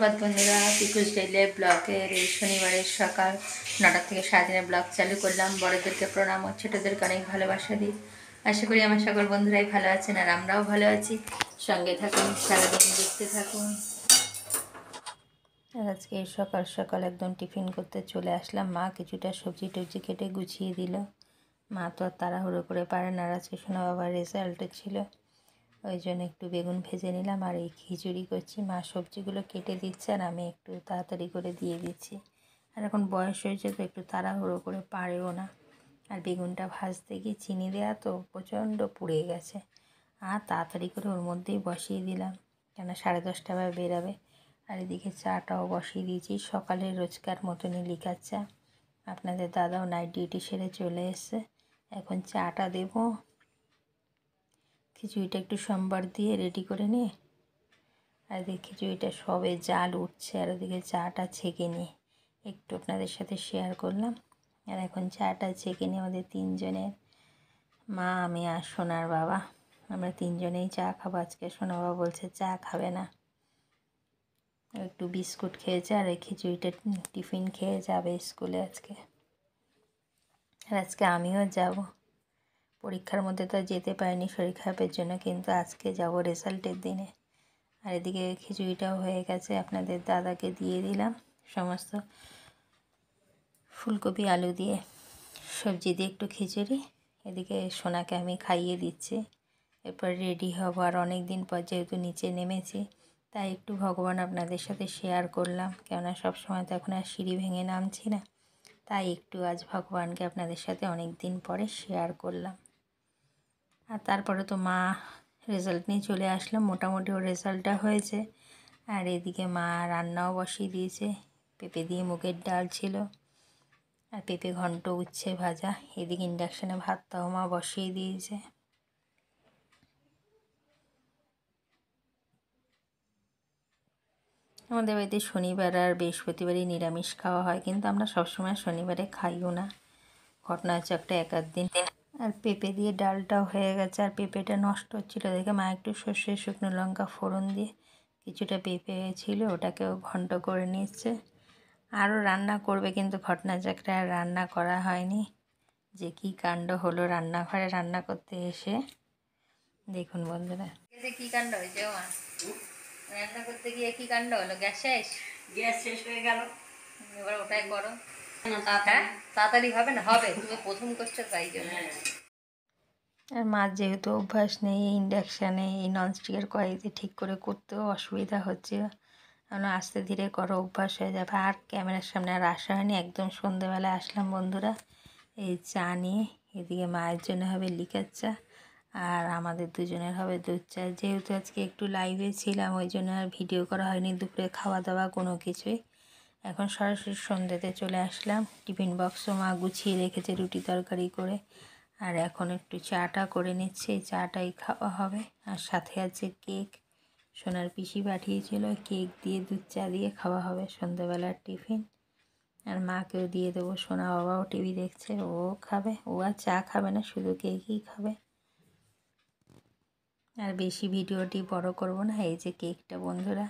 সুপ্রভাত বন্ধুরা, পিকুস ডেইলি ব্লগের এই শনিবারের সকাল 9টা থেকে সারাদিনের ব্লগ চালু করলাম। বড়দেরকে প্রণাম ও ছোটোদেরকে অনেক ভালোবাসা দিই। আশা করি আমার সকল বন্ধুরাই ভালো আছেন আর আমরাও ভালো আছি। সঙ্গে থাকুন, সারাদিন দেখতে থাকুন। আর আজকে সকাল সকাল একদম টিফিন করতে চলে আসলাম। মা কিছুটা সবজি টবজি কেটে গুছিয়ে দিল। মা তো আর তাড়াহুড়ো করে পারে না, আজকে শোনা বাবার রেজাল্টে ছিল, ওই জন্য একটু বেগুন ভেজে নিলাম আর এই খিচুড়ি করছি। মা সবজিগুলো কেটে দিচ্ছে আর আমি একটু তাড়াতাড়ি করে দিয়ে দিচ্ছি। আর এখন বয়স হয়েছে তো একটু তাড়াহুড়ো করে পারেও না। আর বেগুনটা ভাজতে গিয়ে চিনি দেওয়া তো প্রচণ্ড পুড়ে গেছে, আর তাড়াতাড়ি করে ওর মধ্যেই বসিয়ে দিলাম, কেন 10:30 বেরাবে। আর এদিকে চাটাও বসিয়ে দিয়েছি, সকালের রোজকার মতনই লিকার চা। আপনাদের দাদাও নাইট ডিউটি সেরে চলে এসছে, এখন চাটা দেবো। খিচুড়িটা একটু সম্বার দিয়ে রেডি করে নিয়ে, আর এদিকে খিচুড়িটা সবে জাল উঠছে আর ওদিকে চাটা ছেঁকে নিয়ে একটু আপনাদের সাথে শেয়ার করলাম। আর এখন চাটা ছেঁকে নিয়ে আমাদের তিনজনের, মা, আমি আর সোনার বাবা, আমরা তিনজনেই চা খাবো আজকে। সোনা বাবা বলছে চা খাবে না, একটু বিস্কুট খেয়েছে আর এই খিচুড়িটা টিফিন খেয়ে যাবে স্কুলে আজকে। আর আজকে আমিও যাব, পরীক্ষার মধ্যে তো যেতে পারিনি শরীর খারাপের জন্য, কিন্তু আজকে যাব রেজাল্টের দিনে। আর এদিকে খিচুড়িটাও হয়ে গেছে, আপনাদের দাদাকে দিয়ে দিলাম সমস্ত ফুলকপি আলু দিয়ে সবজি দিয়ে একটু খিচুড়ি। এদিকে সোনাকে আমি খাইয়ে দিচ্ছি, এরপর রেডি হব। আর অনেক দিন পর যেহেতু নিচে নেমেছি, তাই একটু ভগবান আপনাদের সাথে শেয়ার করলাম, কেননা সবসময় তো এখন আর সিঁড়ি ভেঙে নামছি না, তাই একটু আজ ভগবানকে আপনাদের সাথে অনেক দিন পরে শেয়ার করলাম। আর তারপরে তো মা রেজাল্ট নিয়ে চলে আসলাম, মোটামুটি ওর রেজাল্টটা হয়েছে। আর এদিকে মা রান্নাও বসিয়ে দিয়েছে, পেঁপে দিয়ে মুগের ডাল ছিল আর পেঁপে ঘন্ট, উচ্ছে ভাজা। এদিকে ইন্ডাকশানে ভাতটাও মা বসিয়ে দিয়েছে। আমাদের বাড়িতে শনিবার আর বৃহস্পতিবারই নিরামিষ খাওয়া হয়, কিন্তু আমরা সবসময় শনিবারে খাইও না, ঘটনা হচ্ছে একটা এক দিন। আর পেঁপে দিয়ে ডালটাও হয়ে গেছে, আর পেঁপেটা নষ্ট হচ্ছিলো দেখে মা একটু সর্ষে শুকনো লঙ্কা ফোড়ন দিয়ে কিছুটা পেঁপে ছিল ওটাকেও ঘন্ট করে নিচ্ছে। আরও রান্না করবে, কিন্তু ঘটনা চাকরা আর রান্না করা হয়নি। যে কী কাণ্ড হলো রান্নাঘরে রান্না করতে এসে, দেখুন বন্ধুরা কী কাণ্ড হয়েছে। রান্না করতে গিয়ে কী কাণ্ড হলো, গ্যাস শেষ হয়ে গেল, এবার ওটাই করো। হ্যাঁ, তাড়াতাড়ি হবে না, হবে, তুমি প্রথম করছো তাই জন্য। আর মাছ যেহেতু অভ্যাস নেই ইন্ডাকশানে, এই ননস্টিকের কড়াইতে ঠিক করে করতেও অসুবিধা হচ্ছে, আমরা আস্তে ধীরে করো, অভ্যাস হয়ে যাবে। আর ক্যামেরার সামনে আর আসা হয়নি, একদম সন্ধেবেলায় আসলাম বন্ধুরা এই চা নিয়ে। এদিকে মায়ের জন্য হবে লিকার চা আর আমাদের দুজনের হবে দুধ চা। যেহেতু আজকে একটু লাইভে ছিলাম, ওই জন্য আর ভিডিও করা হয়নি দুপুরে খাওয়া দাওয়া কোনো কিছুই। এখন সরাসরি সন্ধ্যেতে চলে আসলাম, টিফিন বক্সও মা গুছিয়ে রেখেছে রুটি তরকারি করে। আর এখন একটু চাটা করে নিচ্ছে, এই চাটাই খাওয়া হবে। আর সাথে আছে কেক, সোনার পিসি পাঠিয়েছিল, কেক দিয়ে দুধ চা দিয়ে খাওয়া হবে সন্ধ্যাবেলার টিফিন। আর মাকেও দিয়ে দেবো, সোনা বাবাও টিভি দেখছে, ও খাবে, ও আর চা খাবে না, শুধু কেকই খাবে। আর বেশি ভিডিওটি বড় করব না। এই যে কেকটা বন্ধুরা,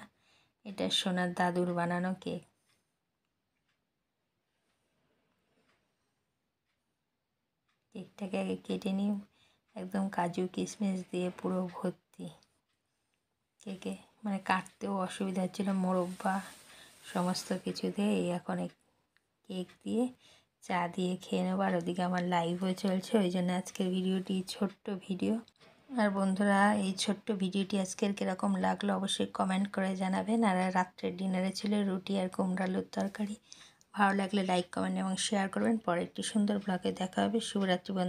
এটা সোনার দাদুর বানানো কেক। কেকটাকে আগে কেটে নিই, একদম কাজু কিশমিশ দিয়ে পুরো ভর্তি কেকে, মানে কাটতেও অসুবিধা হচ্ছিলো, মোরব্বা সমস্ত কিছু দিয়ে। এখন কেক দিয়ে চা দিয়ে খেয়ে নেবো। আর ওদিকে আমার লাইভও চলছে, ওই জন্য আজকের ভিডিওটি ছোট্ট ভিডিও। আর বন্ধুরা এই ছোট্ট ভিডিওটি আজকের কীরকম লাগলো অবশ্যই কমেন্ট করে জানাবেন। আর রাত্রের ডিনারে ছিল রুটি আর কুমড়ো আলুর তরকারি। ভালো লাগলে লাইক কমেন্ট এবং শেয়ার করবেন। পরে একটি সুন্দর ব্লগে দেখা হবে। শুভরাত্রি বন্ধু।